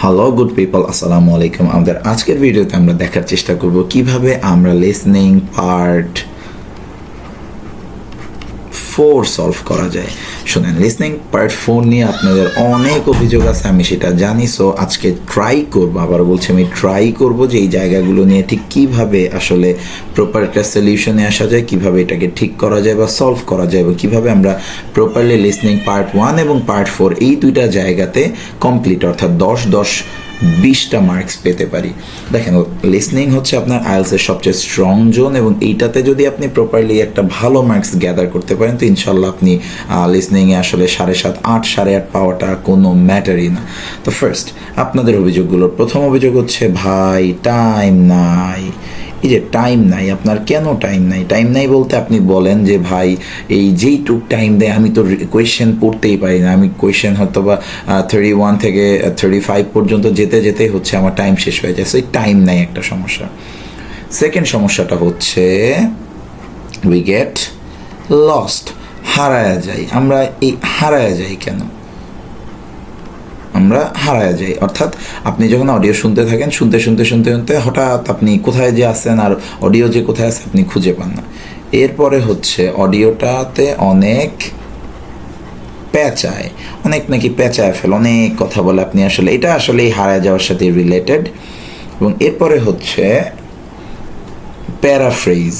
Hello good people, আসসালামু আলাইকুম। আমাদের আজকের ভিডিওতে আমরা দেখার চেষ্টা করব কিভাবে আমরা লিসনিং পার্ট 4 সলভ করা যায়। শুনেন, লিসনিং পার্ট 4 নিয়ে আপনাদের অনেক অভিযোগ আছে, আমি সেটা জানি। সো আজকে ট্রাই করবো, আবার বলছি আমি ট্রাই করব যে এই জায়গাগুলো নিয়ে ঠিক কিভাবে আসলে প্রপার একটা সলিউশনে আসা যায়, কিভাবে এটাকে ঠিক করা যায় বা সলভ করা যায়, এবং কিভাবে আমরা প্রপারলি লিসনিং পার্ট 1 এবং পার্ট 4 এই দুইটা জায়গাতে কমপ্লিট, অর্থাৎ 10-20টা মার্কস পেতে পারি। দেখেন, লিসনিং হচ্ছে আপনার আইএলটিএস এর সবচেয়ে স্ট্রং জোন, এবং এইটাতে যদি আপনি প্রপারলি একটা ভালো মার্কস গ্যাদার করতে পারেন তো ইনশাল্লাহ আপনি লিসনিংয়ে আসলে 7.5, 8, 8.5 পাওয়াটা কোনো ম্যাটারই না। তো ফার্স্ট আপনাদের অভিযোগগুলোর প্রথম অভিযোগ হচ্ছে, ভাই টাইম নাই। এই যে টাইম নাই, আপনার কেন টাইম নাই? টাইম নাই বলতে আপনি বলেন যে ভাই এই যেইটুক টাইম দেয় আমি তো কোয়েশ্চেন পড়তেই পারি না, আমি কোয়েশ্চেন হয়তো বা 31 থেকে 35 পর্যন্ত যেতে যেতে হচ্ছে আমার টাইম শেষ হয়ে যায়। সেই টাইম নাই একটা সমস্যা। সেকেন্ড সমস্যাটা হচ্ছে উই গেট লস্ট, হারায়া যাই। আমরা এই হারায়া যাই কেন? আমরা হারায়া যাই, অর্থাৎ আপনি যখন অডিও শুনতে থাকেন, শুনতে শুনতে শুনতে শুনতে হঠাৎ আপনি কোথায় যে আছেন আর অডিও যে কোথায় আছে আপনি খুঁজে পান না। এরপরে হচ্ছে অডিওটাতে অনেক প্যাঁচায়, অনেক নাকি প্যাঁচায় ফেল, অনেক কথা বলে আপনি, আসলে এটা আসলে এই হারায় যাওয়ার সাথে রিলেটেড। এবং এরপরে হচ্ছে প্যারাফ্রেজ,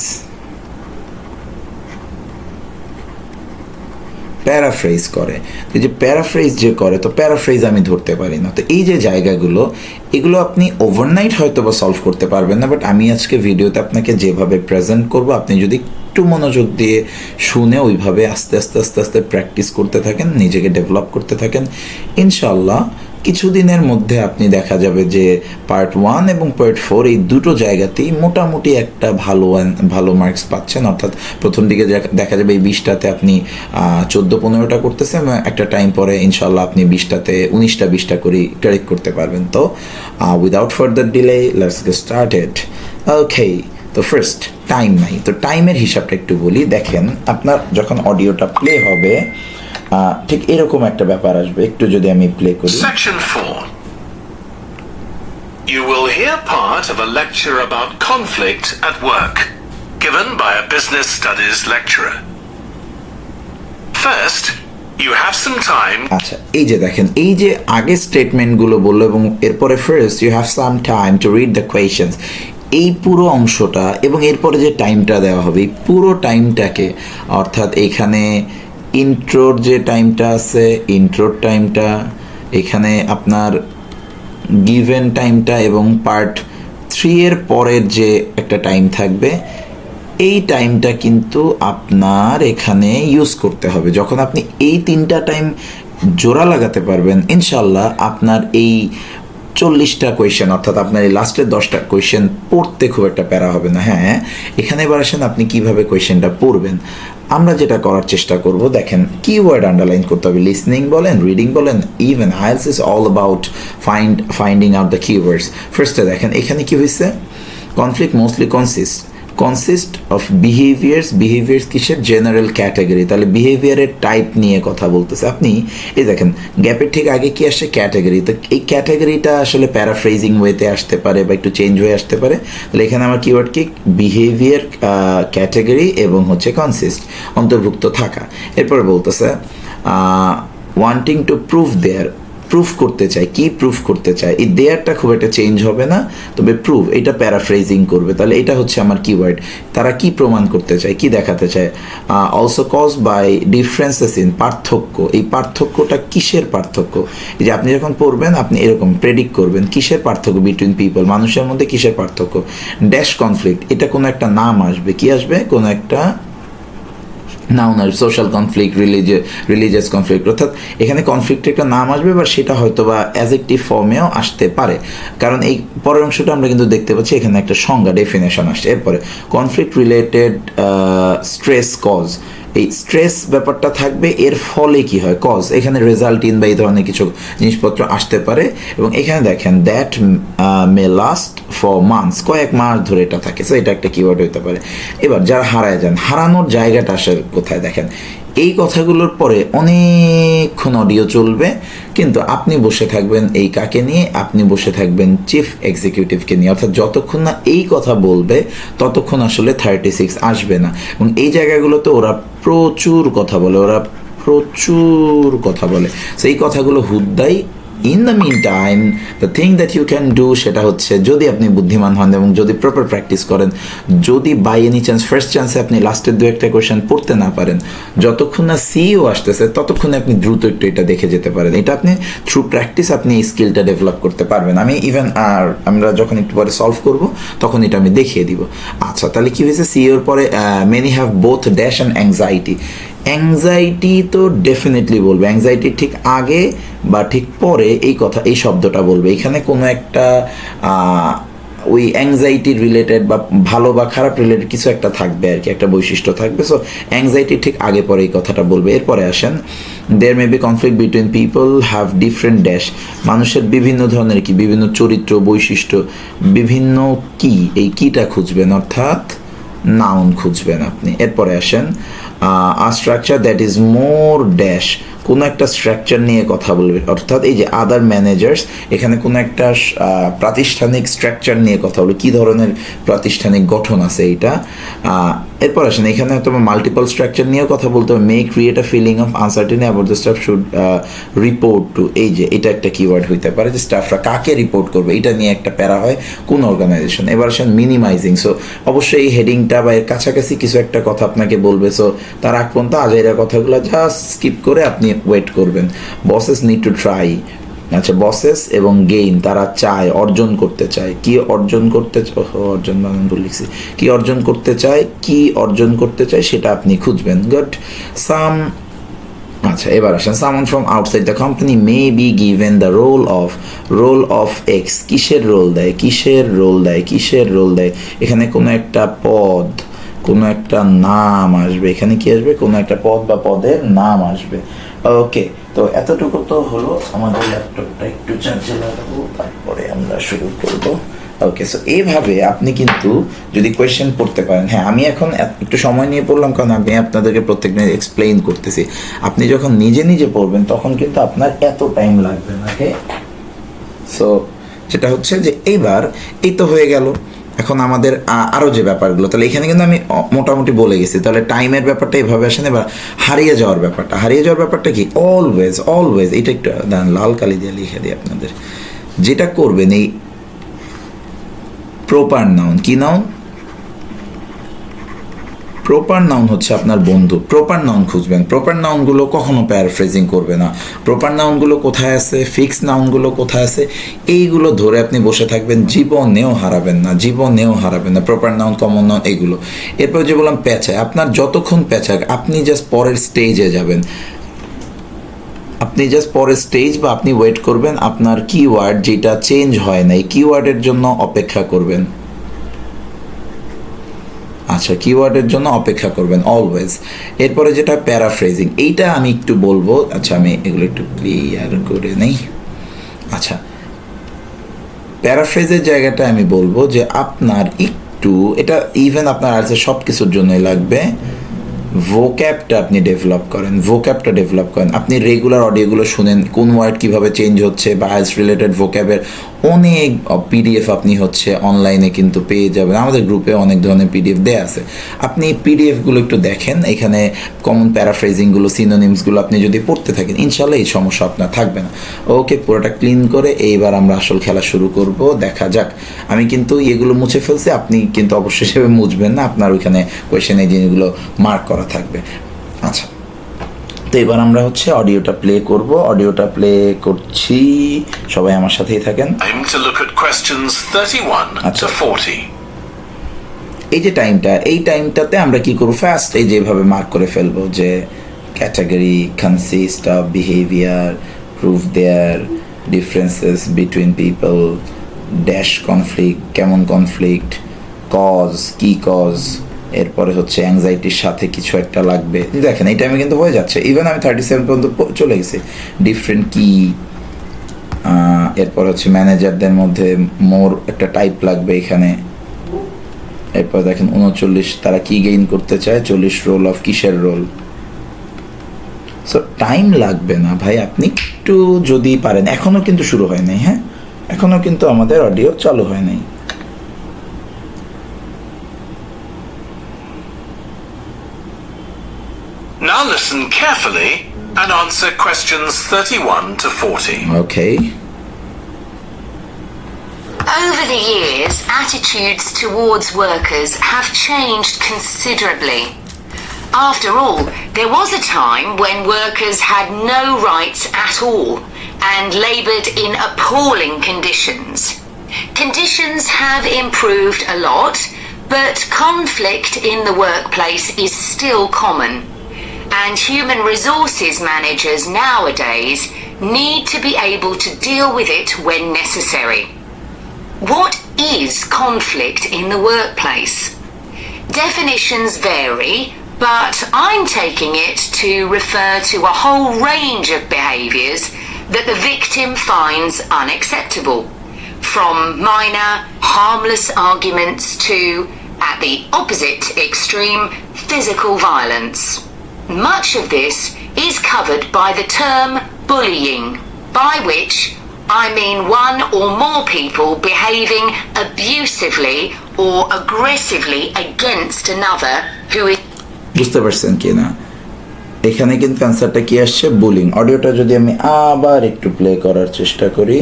প্যারাফ্রেজ করে। তো যে প্যারাফ্রেজ যে করে, তো প্যারাফ্রেজ আমি ধরতে পারি না। তো এই যে জায়গাগুলো, এগুলো আপনি ওভারনাইট হয়তো বা সলভ করতে পারবেন না, বাট আমি আজকে ভিডিওতে আপনাকে যেভাবে প্রেজেন্ট করব, আপনি যদি একটু মনোযোগ দিয়ে শুনে ওইভাবে আস্তে আস্তে আস্তে আস্তে প্র্যাকটিস করতে থাকেন, নিজেকে ডেভেলপ করতে থাকেন, ইনশাল্লাহ কিছুদিনের মধ্যে আপনি দেখা যাবে যে পার্ট 1 এবং পার্ট 4 এই দুটো জায়গাতেই মোটামুটি একটা ভালো মার্কস পাচ্ছেন। অর্থাৎ প্রথম দিকে দেখা যাবে এই 20টাতে আপনি 14-15টা করতেছেন, একটা টাইম পরে ইনশাল্লাহ আপনি 20টাতে 19টা-20টা করে কারেক্ট করতে পারবেন। তো without further delay let's get started. Okay, তো ফার্স্ট টাইম নাই। তো টাইমের হিসাবটা একটু বলি। দেখেন, আপনার যখন অডিওটা প্লে হবে ঠিক এরকম একটা ব্যাপার আসবে। একটু যদি আমি প্লে করি। Section 4. You will hear part of a lecture about conflict at work, given by a business studies lecturer. First, you have some time. আচ্ছা, এই যে দেখেন, এই যে আগে স্টেটমেন্টগুলো বললো এবং এরপরে first you have some time to read the questions, এই পুরো অংশটা এবং এরপরে যে টাইমটা দেওয়া হবে, এই পুরো টাইমটাকে, অর্থাৎ এখানে ইন্ট্রোর যে টাইমটা আছে, ইন্ট্রোর টাইমটা, এখানে আপনার গিভেন টাইমটা এবং পার্ট 3 এর পরের যে একটা টাইম থাকবে, এই টাইমটা কিন্তু আপনার এখানে ইউজ করতে হবে। যখন আপনি এই 3টা টাইম জোড়া লাগাতে পারবেন, ইনশাল্লাহ আপনার এই 40টা কোয়েশ্চেন, অর্থাৎ আপনার এই লাস্টের 10টা কোয়েশ্চেন পড়তে খুব একটা প্যারা হবে না। হ্যাঁ, এখানে এবার আসেন আপনি কিভাবে কোয়েশ্চেনটা পড়বেন। আমরা যেটা করার চেষ্টা করব, দেখেন কিওয়ার্ড আন্ডারলাইন করতে হবে। লিসনিং বলেন, রিডিং বলেন, even IELTS is all about finding out the keywords. ফার্স্টে দেখেন এখানে কি হয়েছে, conflict mostly consist of behaviours কিসের? General category. তাহলে বিহেভিয়ারের টাইপ নিয়ে কথা বলতেছে। আপনি এই দেখেন গ্যাপের ঠিক আগে কি আসছে? ক্যাটাগরি। তো এই ক্যাটাগরিটা আসলে প্যারাফ্রেজিং ওয়েতে আসতে পারে বা একটু চেঞ্জ হয়ে আসতে পারে। তাহলে এখানে আমার কিওয়ার্ড কি? বিহেভিয়ার, ক্যাটাগরি এবং হচ্ছে কনসিস্ট অন্তর্ভুক্ত থাকা। এরপরে বলতেছে ওয়ান্টিং টু প্রুফ করতে চাই। কি প্রুফ করতে চায়? এই দেয়ারটা খুব একটা চেঞ্জ হবে না, তবে প্রুফ এটা প্যারাফ্রেজিং করবে। তাহলে এটা হচ্ছে আমার কিওয়ার্ড। তারা কি প্রমাণ করতে চায়, কি দেখাতে চায়? Also cause by differences in, পার্থক্য। এই পার্থক্যটা কিসের পার্থক্য? এই যে আপনি যখন পড়বেন আপনি এরকম প্রেডিক্ট করবেন কিসের পার্থক্য বিটুইন পিপল, মানুষের মধ্যে কিসের পার্থক্য। ড্যাশ কনফ্লিক্ট, এটা কোনো একটা নাম আসবে, কি আসবে? কোনো একটা নাউন আসবে, সোশ্যাল কনফ্লিক্ট, রিলিজিয়াস কনফ্লিক্ট, অর্থাৎ এখানে কনফ্লিক্টের একটা নাম আসবে বা সেটা হয়তো বা অ্যাডজেক্টিভ ফর্মেও আসতে পারে। কারণ এই পরের অংশটা আমরা কিন্তু দেখতে পাচ্ছি এখানে একটা সংজ্ঞা, ডেফিনেশন আসছে। এরপরে কনফ্লিক্ট রিলেটেড স্ট্রেস কজ, এই স্ট্রেস ব্যাপারটা থাকবে, এর ফলে কি হয়? কজ, এখানে রেজাল্ট ইন বা এই ধরনের কিছু জিনিসপত্র আসতে পারে। এবং এখানে দেখেন that may last for months, কয়েক মাস ধরে এটা থাকে। সো এটা একটা কিওয়ার্ড হইতে পারে। এবার যারা হারায় যান, হারানোর জায়গাটা আসলে কোথায়? দেখেন এই কথাগুলোর পরে অনেকক্ষণ অডিও চলবে, কিন্তু আপনি বসে থাকবেন এই কাকে নিয়ে, আপনি বসে থাকবেন চিফ এক্সিকিউটিভকে নিয়ে। অর্থাৎ যতক্ষণ না এই কথা বলবে ততক্ষণ আসলে 36 আসবে না। এবং এই জায়গাগুলোতে ওরা প্রচুর কথা বলে, সেই কথাগুলো হুদ্দাই। In the mean time the thing that you can do সেটা হচ্ছে, যদি আপনি বুদ্ধিমান হন এবং যদি প্রপার প্র্যাকটিস করেন, যদি বাই এনি চান্স ফার্স্ট চান্সে আপনি লাস্টের 2-1টা কোয়েশ্চেন পড়তে না পারেন, যতক্ষণ না সিইও আসতেছে ততক্ষণে আপনি দ্রুত একটু এটা দেখে যেতে পারেন। এটা আপনি থ্রু প্র্যাকটিস আপনি এই স্কিলটা ডেভেলপ করতে পারবেন। আমি ইভেন আমরা যখন একটু পরে সলভ করব তখন এটা আমি দেখিয়ে দিব। আচ্ছা, তাহলে কি হয়েছে, সিইওর পরে many have both dash and anxiety. Anxiety তো ডেফিনেটলি বলবে, অ্যাংজাইটি ঠিক আগে বা ঠিক পরে এই শব্দটা বলবে। এখানে কোনো একটা ওই অ্যাংজাইটি রিলেটেড বা ভালো বা খারাপ রিলেটেড কিছু একটা থাকবে আর কি, একটা বৈশিষ্ট্য থাকবে। সো অ্যাংজাইটি ঠিক আগে পরে এই কথাটা বলবে। এরপরে আসেন, there may be conflict between people have different dash. মানুষের বিভিন্ন ধরনের কি, বিভিন্ন চরিত্র, বৈশিষ্ট্য, বিভিন্ন কি, এই কিটা খুঁজবেন, অর্থাৎ নাউন খুঁজবেন আপনি। এরপরে আসেন, a structure that is more dash, কোনো একটা স্ট্রাকচার নিয়ে কথা বলবে, অর্থাৎ এই যে আদার ম্যানেজার্স, এখানে কোনো একটা প্রাতিষ্ঠানিক স্ট্রাকচার নিয়ে কথা বলবে, কী ধরনের প্রাতিষ্ঠানিক গঠন আছে এইটা। এরপর আসেন, এখানে হয়তো মাল্টিপল স্ট্রাকচার নিয়েও কথা বলতে হবে। May create a feeling of uncertainty about the staff should report to, এই যে এটা একটা কিওয়ার্ড হইতে পারে যে স্টাফরা কাকে রিপোর্ট করবে, এটা নিয়ে একটা প্যারা হয় কোন অর্গানাইজেশন। এবার আসেন মিনিমাইজিং, সো অবশ্যই এই হেডিংটা বা এর কাছাকাছি কিছু একটা কথা আপনাকে বলবে, সো তার আগ পর্যন্ত আজাইরা কথাগুলো জাস্ট স্কিপ করে আপনি ওয়েট করবেন। বসেস নিড টু ট্রাই, আচ্ছা বসেস এবং গেইন, তারা চায়, অর্জন করতে চায়, কি অর্জন করতে অর্জন বানান ভুল লিখছি, কি অর্জন করতে চায় সেটা আপনি খুঁজবেন। গুড। আচ্ছা, এবার আসেন, someone from outside the company may be given the role of X. কিসের রোল দেয়, এখানে কোনো একটা পদ, কোনো একটা নাম আসবে, এখানে কি আসবে, কোনো একটা পদ বা পদের নাম আসবে। ওকে, তো এতটুকু তো হলো। আমাদের ল্যাপটপটা একটু চার্জে লাগাবো, তারপরে আমরা শুরু করব। ওকে, সো এইভাবে আপনি কিন্তু যদি কোয়েশ্চেন পড়তে পারেন, হ্যাঁ আমি এখন একটু সময় নিয়ে পড়লাম কারণ আমি আপনাদেরকে প্রত্যেকদিন এক্সপ্লেইন করতেছি। আপনি যখন নিজে পড়বেন তখন কিন্তু আপনার এত টাইম লাগবে না। ওকে, সো যেটা হচ্ছে যে এইবার এই তো হয়ে গেল। এখন আমাদের আরও যে ব্যাপারগুলো, তাহলে এখানে কিন্তু আমি মোটামুটি বলে গেছি। তাহলে টাইমের ব্যাপারটা এভাবে আসেন। এবার হারিয়ে যাওয়ার ব্যাপারটা কি, অলওয়েজ এটা একটু লাল কালি দিয়ে লিখে দিই আপনাদের। যেটা করবেন, এই প্রপার নাউন, কি নাউন, প্রপার নাউন হচ্ছে আপনার বন্ধু। প্রপার নাউন খুঁজবেন। প্রপার নাউনগুলো কখনো প্যারাফ্রেজিং করবে না। প্রপার নাউনগুলো কোথায় আছে, ফিক্স নাউনগুলো কোথায় আছে, এইগুলো ধরে আপনি বসে থাকবেন, জীবনেও হারাবেন না। প্রপার নাউন, কমন নাউন, এইগুলো। এরপর যে বললাম পেঁচায়, আপনার যতক্ষণ পেঁচাক, আপনি জাস্ট পরের স্টেজে যাবেন, বা আপনি ওয়েট করবেন আপনার কিওয়ার্ড যেটা চেঞ্জ হয় না, এই কিওয়ার্ডের জন্য অপেক্ষা করবেন। আচ্ছা, কিওয়ার্ডের জন্য অপেক্ষা করবেন অলওয়েজ। এরপরে যেটা প্যারাফ্রেজিং, এইটা আমি একটু বলবো। আচ্ছা, আমি এগুলো একটু ক্লিয়ার করে নেই। আচ্ছা, প্যারাফ্রেজের জায়গাটা আমি বলবো যে আপনার একটু, এটা ইভেন আপনার আর্টসে সব কিছুর জন্যই লাগবে, ভোক্যাবটা আপনি ডেভেলপ করেন। আপনি রেগুলার অডিওগুলো শুনেন, কোন ওয়ার্ড কীভাবে চেঞ্জ হচ্ছে, বা আইএলটিএস রিলেটেড ভোক্যাবের অনেক পিডিএফ আপনি অনলাইনে কিন্তু পেয়ে যাবেন। আমাদের গ্রুপে অনেক ধরনের পিডিএফ দেয়া আছে, আপনি পিডিএফগুলো একটু দেখেন। এখানে কমন প্যারাফ্রেজিংগুলো, সিনোনিমসগুলো আপনি যদি পড়তে থাকেন, ইনশাল্লাহ এই সমস্যা আপনার থাকবে না। ওকে, পুরোটা ক্লিন করে এইবার আমরা আসল খেলা শুরু করব। দেখা যাক। আমি কিন্তু এগুলো মুছে ফেলছি, আপনি কিন্তু অবশ্যই হিসেবে মুছবেন না, আপনার ওইখানে কোয়েশ্চেনে জিনিসগুলো মার্ক করা থাকবে। আচ্ছা, তো এবার আমরা অডিওটা প্লে করব। অডিওটা প্লে করছি, সবাই আমার সাথেই থাকেন। Time to look at questions 31 to 40. এই যে এই টাইমটাতে আমরা কি করব, ফার্স্ট এই যেভাবে মার্ক করে ফেলবো যে category consist of behaviour, prove there differences between people, dash conflict, কেমন কনফ্লিক্ট, কজ, কি কজ, এরপরে অ্যাংজাইটির সাথে কিছু একটা লাগবে। দেখেন এই টাইমে কিন্তু হয়ে যাচ্ছে, ইভেন আমি 37 পর্যন্ত চলে গেছি। ডিফারেন্ট কি, এরপর ম্যানেজারদের মধ্যে মোর একটা টাইপ লাগবে এখানে। এরপর দেখেন 39, তারা কি গেইন করতে চায়, 40 রোল অফ, কিসের রোল, টাইম লাগবে না ভাই, আপনি একটু যদি পারেন, এখনো কিন্তু শুরু হয় নাই, হ্যাঁ এখনো কিন্তু আমাদের অডিও চালু হয় নাই। Now listen carefully and answer questions 31 to 40. Okay. Over the years, attitudes towards workers have changed considerably. After all, there was a time when workers had no rights at all and laboured in appalling conditions. Conditions have improved a lot, but conflict in the workplace is still common, and human resources managers nowadays need to be able to deal with it when necessary. What is conflict in the workplace? Definitions vary, but I'm taking it to refer to a whole range of behaviours that the victim finds unacceptable, from minor, harmless arguments to, at the opposite extreme, physical violence. Much of this is covered by the term bullying, by which I mean one or more people behaving abusively or aggressively against another who is... বুঝতে পারছেন কি না? এখানে কিন্তু অ্যান্সারটা কি আসছে, bullying. অডিওটা যদি আমি আবার একটু প্লে করার চেষ্টা করি।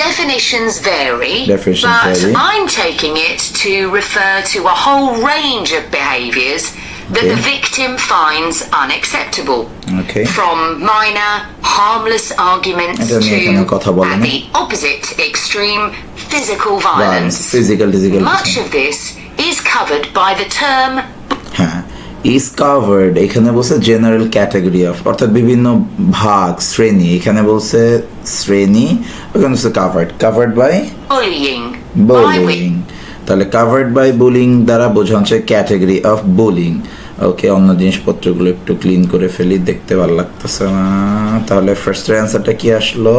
Definitions vary, Definitions but vary. I'm taking it to refer to a whole range of behaviours that Okay. the victim finds unacceptable, Okay. from minor, harmless arguments এটা নিয়ে এখানে কথা to, বলে at না। the opposite extreme, physical Violence, violence. physical Much of this is covered by the term হ্যাঁ, is covered এখানে বলছে general category of, অর্থাৎ বিভিন্ন ভাগ, শ্রেণী। এখানে বলছে শ্রেণী, ওখানে বলছে covered by bullying, by bullying. তাহলে কাভার্ড বাই বুলিং দ্বারা বোঝা হচ্ছে ক্যাটাগরি অফ বুলিং। ওকে, অন্য জিনিসপত্রগুলো একটু ক্লিন করে ফেলি, দেখতে ভালো লাগতেছে না। তাহলে ফার্স্ট অ্যান্সারটা কি আসলো?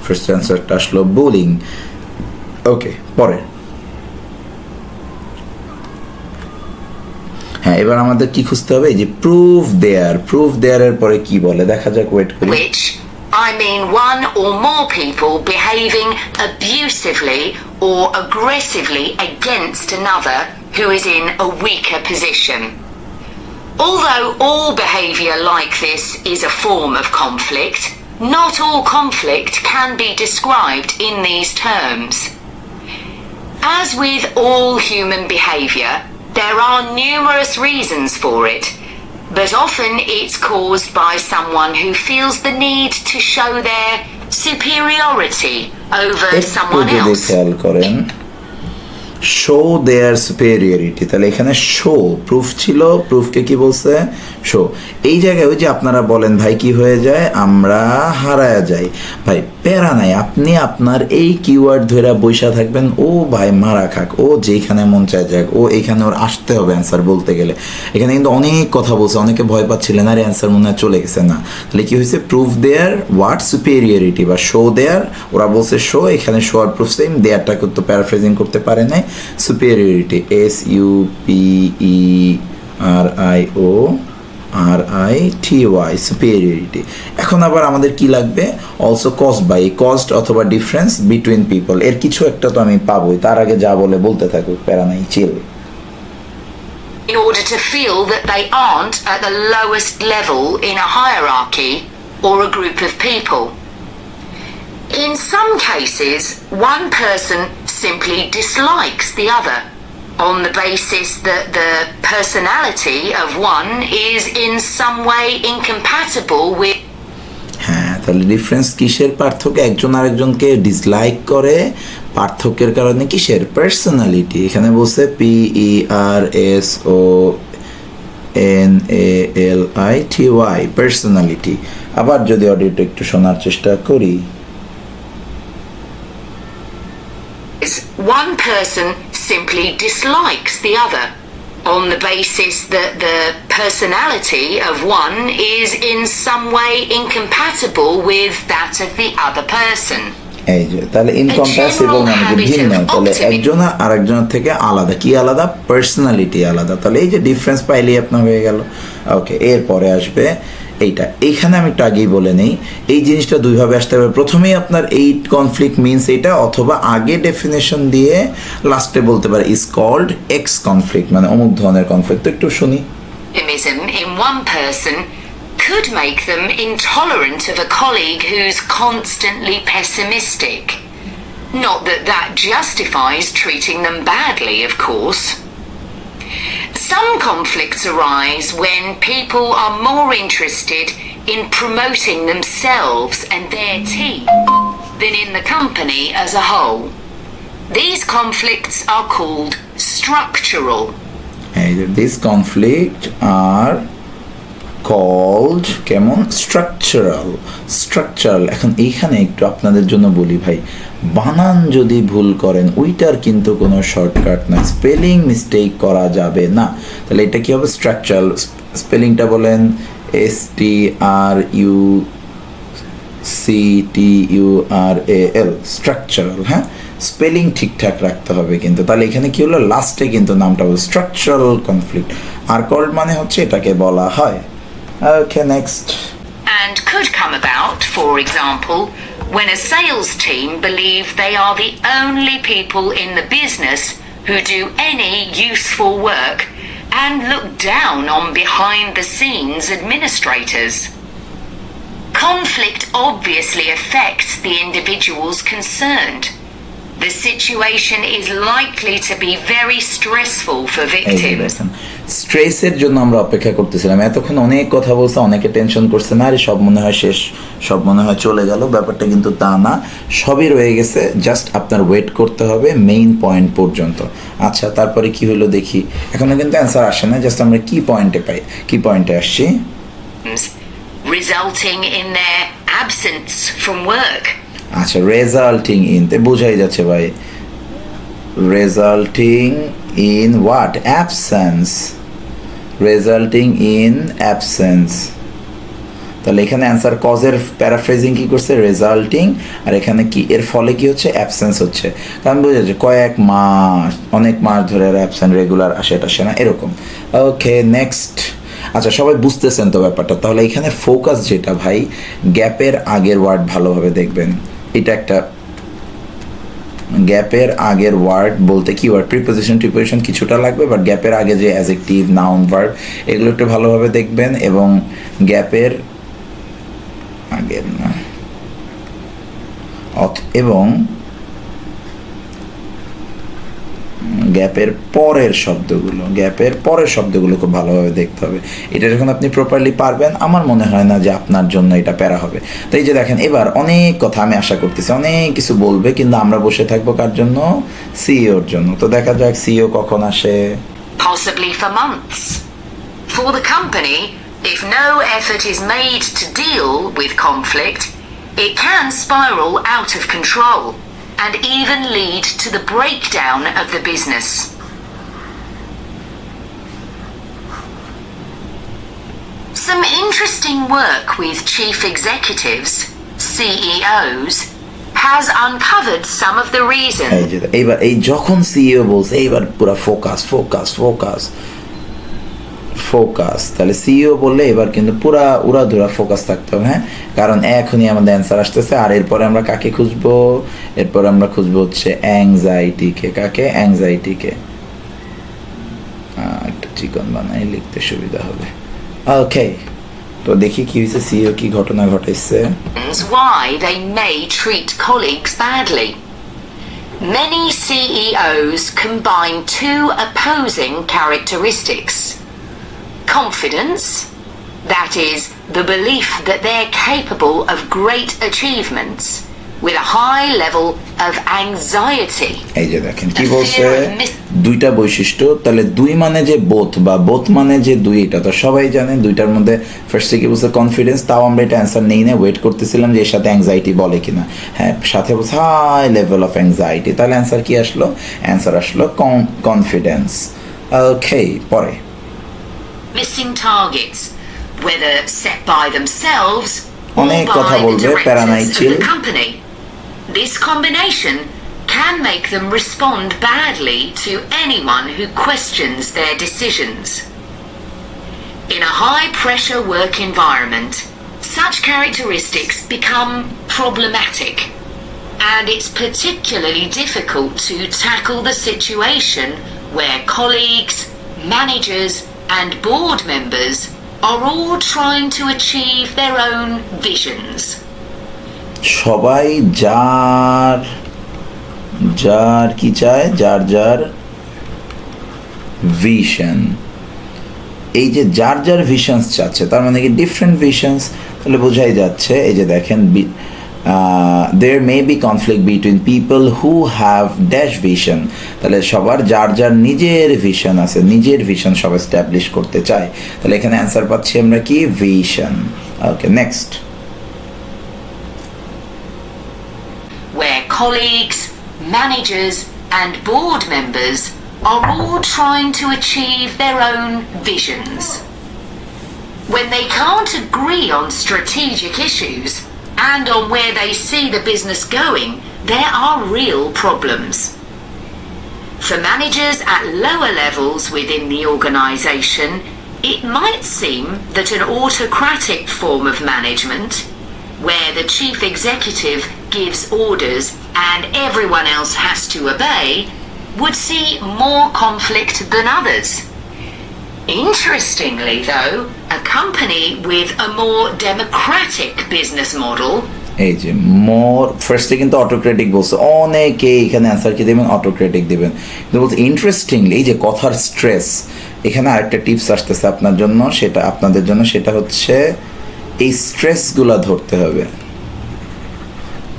ফার্স্ট অ্যান্সারটা আসলো বুলিং। ওকে, পরে হ্যাঁ, এবার আমাদের কি খুঁজতে হবে? এই যে প্রুফ দেয়ার এর পরে কি বলে দেখা যাক, ওয়েট করি। which I mean one or more people behaving abusively or aggressively against another who is in a weaker position. Although all behaviour like this is a form of conflict, not all conflict can be described in these terms. As with all human behaviour, there are numerous reasons for it, but often it's caused by someone who feels the need to show their superiority over একটু someone যদি else. খেয়াল করেন, show দেয়ার superiority, তাহলে এখানে show proof ছিল, প্রুফকে কি বলছে? Show. এই জায়গায় ওই যে আপনারা বলেন ভাই কি হয়ে যায়, আমরা হারায়া যাই। ভাই প্যারা নাই, আপনি আপনার এই কিওয়ার্ড ধরে বৈশা থাকবেন, ও ভাই মারা খাক, ও যেখানে মন চায় যাক, ও এখানে ওর আসতে হবে অ্যান্সার বলতে গেলে। এখানে কিন্তু অনেক কথা বলছে, অনেকে ভয় পাচ্ছিলেন আর অ্যান্সার মনে হয় চলে গেছে না। তাহলে কি হয়েছে? প্রুফ দেয়ার হোয়াট সুপেরিয়রিটি বা শো দেয়ার, ওরা বলছে শো, এখানে শো আর প্রুফ সেম, দেয়ারটাকে তো প্যারাফ্রেজিং করতে পারে নাই। Superiority, SUPERIORITY, superiority. এখন আবার আমাদের কি লাগবে? অলসো কস্ট বাই, কস্ট অথবা ডিফারেন্স বিটুইন পিপল, এর কিছু একটা তো আমি পাবোই। তার আগে যা বলে বলতে থাকুক, প্যারা নাই, চিল। In order to feel that they aren't at the lowest level in a hierarchy or a group of people. In some cases, one person simply dislikes the other on the basis that the personality of one is in some way incompatible with... হ্যাঁ, তাহলে difference কিসের? পার্থক্য, একজন আরেকজনকে dislike করে, পার্থক্যের কারণে কিসের? পার্সোনালিটি। এখানে বলছে PERSONALITY, পার্সোনালিটি। আবার যদি অডিওটা একটু শোনার চেষ্টা করি, One person simply dislikes the other on the basis that the personality of one is in some way incompatible with that of the other person. এই যে তাহলে ইনকম্প্যাসিবল মানে কি? ভিন্ন। তাহলে একজন আরেকজনের থেকে আলাদা। কি আলাদা? পার্সোনালিটি আলাদা। তাহলে এই যে ডিফারেন্স পাইলেই আপনার হয়ে গেল। ওকে, এরপরে আসবে এইখানে আমি একটু আগেই বলে নেই, এই জিনিসটা দুইভাবে আসতে হবে। প্রথমেই আপনার এই কনফ্লিক্ট মিনস এটা, অথবা আগে ডেফিনেশন দিয়ে লাস্টে বলতে পারে ইজ কল্ড এক্স কনফ্লিক্ট, মানে অমুক ধরনের কনফ্লিক্ট। তো একটু শুনি। Optimism in one person could make them intolerant of a colleague who's constantly pessimistic. Not that that justifies treating them badly, of course. Some conflicts arise when people are more interested in promoting themselves and their team than in the company as a whole. These conflicts are called structural. These conflicts are called কেমন structural. এখন এইখানে একটু আপনাদের জন্য বলি ভাই, বানান যদি ভুল করেন ওইটার কিন্তু কোনো শর্টকাট না, স্পেলিং মিস্টেক করা যাবে না। তাহলে এটা কি হবে? স্ট্রাকচারাল। স্পেলিংটা বলেন STRUCTURAL, স্ট্রাকচারাল। হ্যাঁ, স্পেলিং ঠিকঠাক রাখতে হবে কিন্তু। তাহলে এখানে কি হলো, লাস্টে কিন্তু নামটা হলো স্ট্রাকচারাল কনফ্লিক্ট। আর কল্ড মানে হচ্ছে এটাকে বলা হয়। Okay, next. And could come about, for example, when a sales team believe they are the only people in the business who do any useful work and look down on behind the scenes administrators. Conflict obviously affects the individuals concerned. The situation is likely to be very stressful for victims. স্ট্রেসের জন্য আমরা অপেক্ষা করতেছিলাম, এতক্ষণ অনেক কথা বলছে, অনেকে টেনশন করছে, না আরে সব মনে হয় শেষ, সব মনে হয় চলে গেল। ব্যাপারটা কিন্তু তা না, সবই রয়ে গেছে, জাস্ট আপনার ওয়েট করতে হবে মেইন পয়েন্ট পর্যন্ত। আচ্ছা, তারপরে কি হলো দেখি। এখনো কিন্তু অ্যান্সার আসে না, জাস্ট আমরা কি পয়েন্টে আসছি। Resulting in their absence from work. আচ্ছা, রেজাল্টিং ইন, তে বোঝাই যাচ্ছে ভাই, resulting in what? Absence. Resulting in absence. তাহলে এখানে অ্যান্সার কজের প্যারাফ্রেজিং কি করছে? রেজাল্টিং। আর এখানে কি এর ফলে কি হচ্ছে? অ্যাবসেন্স হচ্ছে। কারণ বোঝা যাচ্ছে কয়েক মাস, অনেক মাস ধরে অ্যাবসেন্ট, রেগুলার আসে টাসে না, এরকম। ওকে, নেক্সট। আচ্ছা, সবাই বুঝতেছেন তো ব্যাপারটা? তাহলে এখানে ফোকাস যেটা ভাই, গ্যাপের আগের ওয়ার্ড ভালোভাবে দেখবেন। এটা একটা গ্যাপের আগের ওয়ার্ড বলতে কি ওয়ার্ড, প্রিপোজিশন কিছুটা লাগবে, বাট গ্যাপের আগে যে অ্যাডজেক্টিভ, নাউন, ভার্ব এগুলো একটু ভালোভাবে দেখবেন। এবং গ্যাপের আগের না, এবং গ্যাপের পরের শব্দগুলো খুব ভালোভাবে দেখতে হবে। এটা যখন আপনি প্রপারলি পারবেন, আমার মনে হয় না যে আপনার জন্য এটা প্যারা হবে। তো এই যে দেখেন, এবার অনেক কথা আমি আশা করতেছি, অনেক কিছু বলবে, কিন্তু আমরা বসে থাকবো কার জন্য? সিইওর জন্য। তো দেখা যাক সিইও কখন আসে। Possibly for months. For the company, if no effort is made to deal with conflict, it can spiral out of control and even lead to the breakdown of the business. Some interesting work with chief executives, CEOs, has uncovered some of the reasons. এইবার এই যখন CEO বলছে, এইবার পুরো focus, তাহলে CEO বললে এবার কিন্তু পুরা উড়াধুরা ফোকাস থাকতে হবে। হ্যাঁ, কারণ এখনই আমাদের অ্যান্সার আসতেছে। আর এরপরে আমরা কাকে খুঁজবো? এরপরে আমরা খুঁজবো হচ্ছে অ্যাংজাইটিকে। কাকে? অ্যাংজাইটিকে। একটা চিকন বানাই লিখতে সুবিধা হবে। ওকে, তো দেখি কি হয়েছে, সিইও কি ঘটনা ঘটাইছে। Why they may treat colleagues badly. Many CEOs combine two opposing characteristics. Confidence, that is, the belief that they're capable of great achievements, with a high level of anxiety. এই যে দেখেন কি বলছে, দুইটা বৈশিষ্ট্য। তাহলে দুই মানে যে বোথ, বা বোথ মানে যে দুই, এটা তো সবাই জানে। দুইটার মধ্যে ফার্স্টে কি বলছে? কনফিডেন্স। তাও আমরা এটা অ্যান্সার নেই না, ওয়েট করতেছিলাম যে এর সাথে অ্যাংজাইটি বলে কিনা। হ্যাঁ, সাথে বলছে হাই লেভেল অফ অ্যাংজাইটি। তাহলে অ্যান্সার কি আসলো? অ্যান্সার আসলো কনফিডেন্স। ওকে, পরে Missing targets, whether set by themselves or অনেক কথা by the বলবে, প্যারা নাই, directors of chill. the company. This combination can make them respond badly to anyone who questions their decisions. In a high-pressure work environment, such characteristics become problematic, and it's particularly difficult to tackle the situation where colleagues, managers, and board members are all trying to achieve their own visions. সবাই যার যার কি চায়, যার যার vision. এই যে যার যার ভিশনস চাচ্ছে, তার মানে কি ডিফারেন্ট ভিশনস, তাহলে বোঝাই যাচ্ছে এই যে দেখেন there may be conflict between people who have dash vision, তাহলে সবার যার যার নিজের ভিশন আছে, নিজের ভিশন সব এস্টাবলিশ করতে চায়, তাহলে এখানে অ্যান্সার পাচ্ছি আমরা কি vision. Okay, next. Where colleagues, managers, and board members are all trying to achieve their own visions. When they can't agree on strategic issues and on where they see the business going, there are real problems. For managers at lower levels within the organisation, it might seem that an autocratic form of management, where the chief executive gives orders and everyone else has to obey, would see more conflict than others. Interestingly, though, a company with a more democratic business model, এই যে মোর ফার্স্টে কিন্তু autocratic বলছে, অনেকে এখানে answer কি দেবেন, autocratic দেবেন। কিন্তু বলতে ইন্টারেস্টিংলি এই যে কথার স্ট্রেস, এখানে আরেকটা টিপস আসতেছে আপনার জন্য, সেটা আপনাদের জন্য, সেটা হচ্ছে এই স্ট্রেসগুলো ধরতে হবে।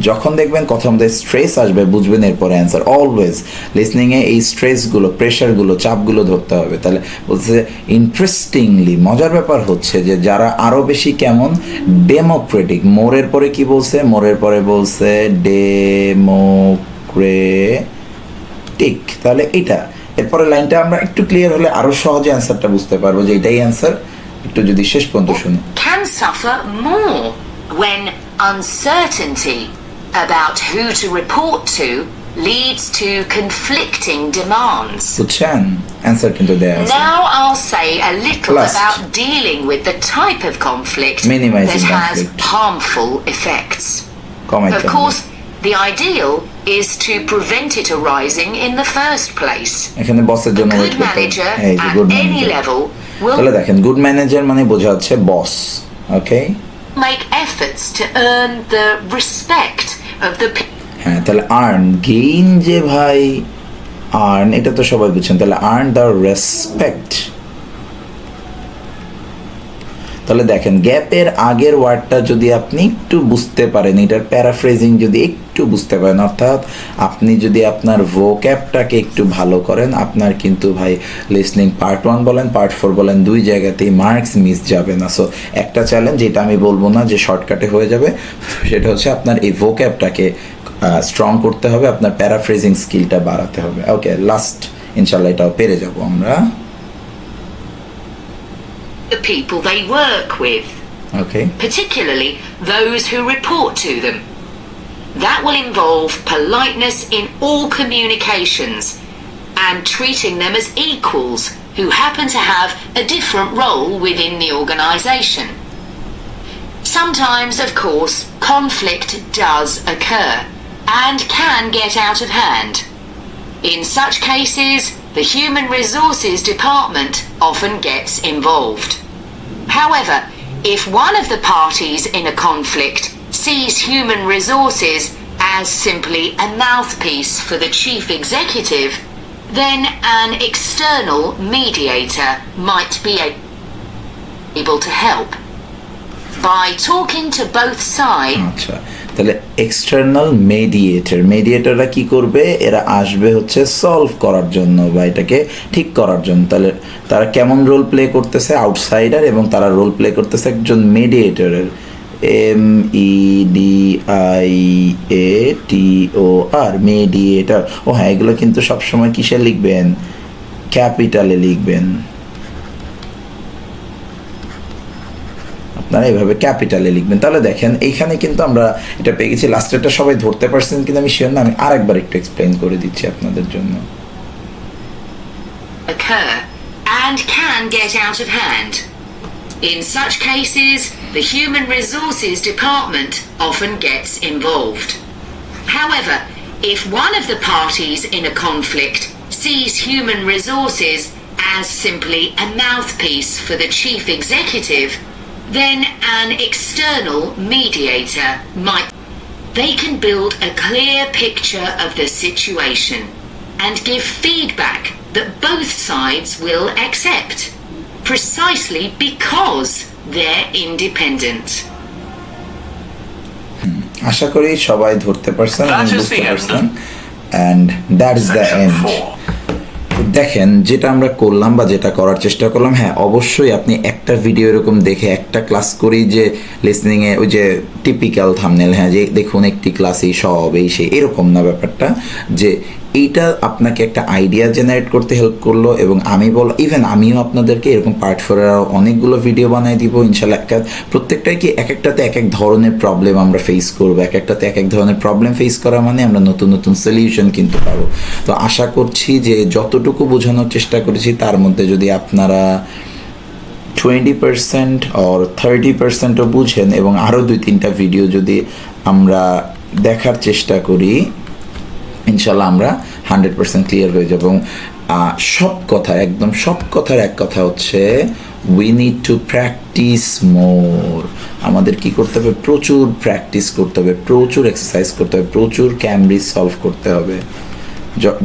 যখন দেখবেন কথার মধ্যে স্ট্রেস আসবে, বুঝবেন এরপরে অ্যান্সার। অলওয়েজ লিসনিংয়ে এই স্ট্রেসগুলো, প্রেশারগুলো, চাপগুলো ধরতে হবে। তাহলে বলছে ইন্টারেস্টিংলি মজার ব্যাপার হচ্ছে যে যারা আরও বেশি কেমন ডেমোক্রেটিক, মোরের পরে কি বলছে, মোরের পরে বলছে ডেমোক্রেটিক, তাহলে এটা এরপরে লাইনটা আমরা একটু ক্লিয়ার হলে আরও সহজে অ্যান্সারটা বুঝতে পারবো যে এটাই অ্যান্সার। একটু যদি শেষ পর্যন্ত শুনি। can suffer more when uncertainty about who to report to leads to conflicting demands. বুঝছেন, অ্যান্সার কিন্তু দেয়া আছে। Now I'll say a little Last. about dealing with the type of conflict Minimizing that has conflict. harmful effects. কমাইতে Of হবে। course, the ideal is to prevent it arising in the first place. এখানে বসের A জন্য good wait করতে হবে। manager এই যে at good any manager, level তাহলে will দেখেন গুড ম্যানেজার মানে বোঝা যাচ্ছে বস। ওকে, make efforts to earn the respect of the people. হ্যাঁ, তাহলে আর্ন গেইন, যে ভাই আর্ন, এটা তো সবাই বুঝছেন, তাহলে আর্ন দ্য রেসপেক্ট। তাহলে দেখেন গ্যাপের আগের ওয়ার্ডটা যদি আপনি একটু বুঝতে পারেন, এটার প্যারাফ্রেজিং যদি একটু বুঝতে পারেন, অর্থাৎ আপনি যদি আপনার ভোক্যাবটাকে একটু ভালো করেন, আপনার কিন্তু ভাই লিসনিং পার্ট 1 বলেন, পার্ট 4 বলেন, দুই জায়গাতেই মার্কস মিস যাবে না। সো একটা চ্যালেঞ্জ, যেটা আমি বলবো না যে শর্টকাটে হয়ে যাবে, সেটা হচ্ছে আপনার এই ভোক্যাবটাকে স্ট্রং করতে হবে, আপনার প্যারাফ্রেজিং স্কিলটা বাড়াতে হবে। ওকে, লাস্ট ইনশাল্লাহ এটাও পেরে যাব আমরা। The people they work with, okay, particularly those who report to them. That will involve politeness in all communications and treating them as equals who happen to have a different role within the organisation. Sometimes, of course, conflict does occur and can get out of hand. In such cases, the Human Resources Department often gets involved. However, if one of the parties in a conflict sees human resources as simply a mouthpiece for the chief executive, then an external mediator might be able to help. By talking to both sides, আচ্ছা, তাহলে external মেডিয়েটররা কি করবে, এরা আসবে হচ্ছে solve করার জন্য বা এটাকে ঠিক করার জন্য। তাহলে তারা কেমন রোল প্লে করতেছে, আউটসাইডার, এবং তারা রোল প্লে করতেছে একজন মেডিয়েটরের, MEDIATOR, মেডিয়েটর। ও হ্যাঁ, এগুলো কিন্তু সবসময় কিসে লিখবেন, ক্যাপিটালে লিখবেন, আপনারা এইভাবে ক্যাপিটালে লিখবেন। তাহলে দেখেন এইখানে কিন্তু আমরা এটা পেয়ে গেছি। লাস্টেরটা সবাই ধরতে পারছেন কিন্তু আমি শিওর না, আমি আরেকবার একটু এক্সপ্লেইন করে দিচ্ছি আপনাদের জন্য। occur and can get out of hand. In such cases, the Human Resources Department often gets involved. However, if one of the parties in a conflict sees human resources as simply a mouthpiece for the chief executive, then an external mediator might. They can build a clear picture of the situation and give feedback that both sides will accept, precisely because they're independent. আশা করি সবাই ধরতে পারছেন এবং That is বুঝতে the end. পারছেন, and that is the Section end. 4. দেখেন যেটা আমরা করলাম বা যেটা করার চেষ্টা করলাম, হ্যাঁ অবশ্যই আপনি একটা ভিডিও এরকম দেখে একটা ক্লাস করেই যে লিসনিংয়ে ওই যে টিপিক্যাল থাম্বনেল, হ্যাঁ যে দেখুন একটি ক্লাসেই সব এই সেই, এরকম না ব্যাপারটা। যে এইটা আপনাকে একটা আইডিয়া জেনারেট করতে হেল্প করলো, এবং আমি ইভেন আমিও আপনাদেরকে এরকম পার্ট ফোরের অনেকগুলো ভিডিও বানাই দিব ইনশাল্লাহ। প্রত্যেকটাই কি এক একটাতে এক এক ধরনের প্রবলেম আমরা ফেস করবো, এক একটাতে এক এক ধরনের প্রবলেম ফেস করা মানে আমরা নতুন নতুন সলিউশন কিন্তু পাবো। তো আশা করছি যে যতটুকু বোঝানোর চেষ্টা করেছি তার মধ্যে যদি আপনারা 20% or 30%ও বুঝেন এবং আরও 2-3টা ভিডিও যদি আমরা দেখার চেষ্টা করি, ইনশাল্লাহ আমরা 100% ক্লিয়ার হয়ে যাব। এবং সব কথা একদম সব কথার এক কথা হচ্ছে we need to practice more. আমাদের কি করতে হবে? প্রচুর প্র্যাকটিস করতে হবে, প্রচুর এক্সারসাইজ করতে হবে, প্রচুর ক্যামব্রিজ সলভ করতে হবে।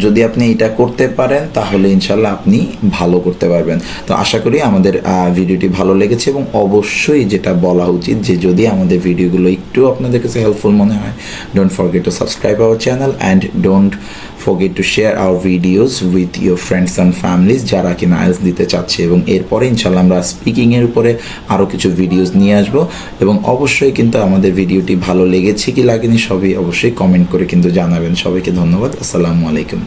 যদি আপনি এটা করতে পারেন তাহলে ইনশাল্লাহ আপনি ভালো করতে পারবেন। তো আশা করি আমাদের ভিডিওটি ভালো লেগেছে, এবং অবশ্যই যেটা বলা উচিত যে যদি আমাদের ভিডিওগুলো একটু আপনাদের কাছে হেল্পফুল মনে হয়, don't forget to subscribe our channel and don't forget to share our videos with your friends and families যারা কিনা আইএলটিএস দিতে চাচ্ছে। এবং এরপরে ইনশাল্লাহ আমরা স্পিকিংয়ের উপরে আরও কিছু ভিডিওস নিয়ে আসবো। এবং অবশ্যই কিন্তু আমাদের ভিডিওটি ভালো লেগেছে কি লাগেনি সবই অবশ্যই কমেন্ট করে কিন্তু জানাবেন। সবাইকে ধন্যবাদ। আসসালামু আলাইকুম।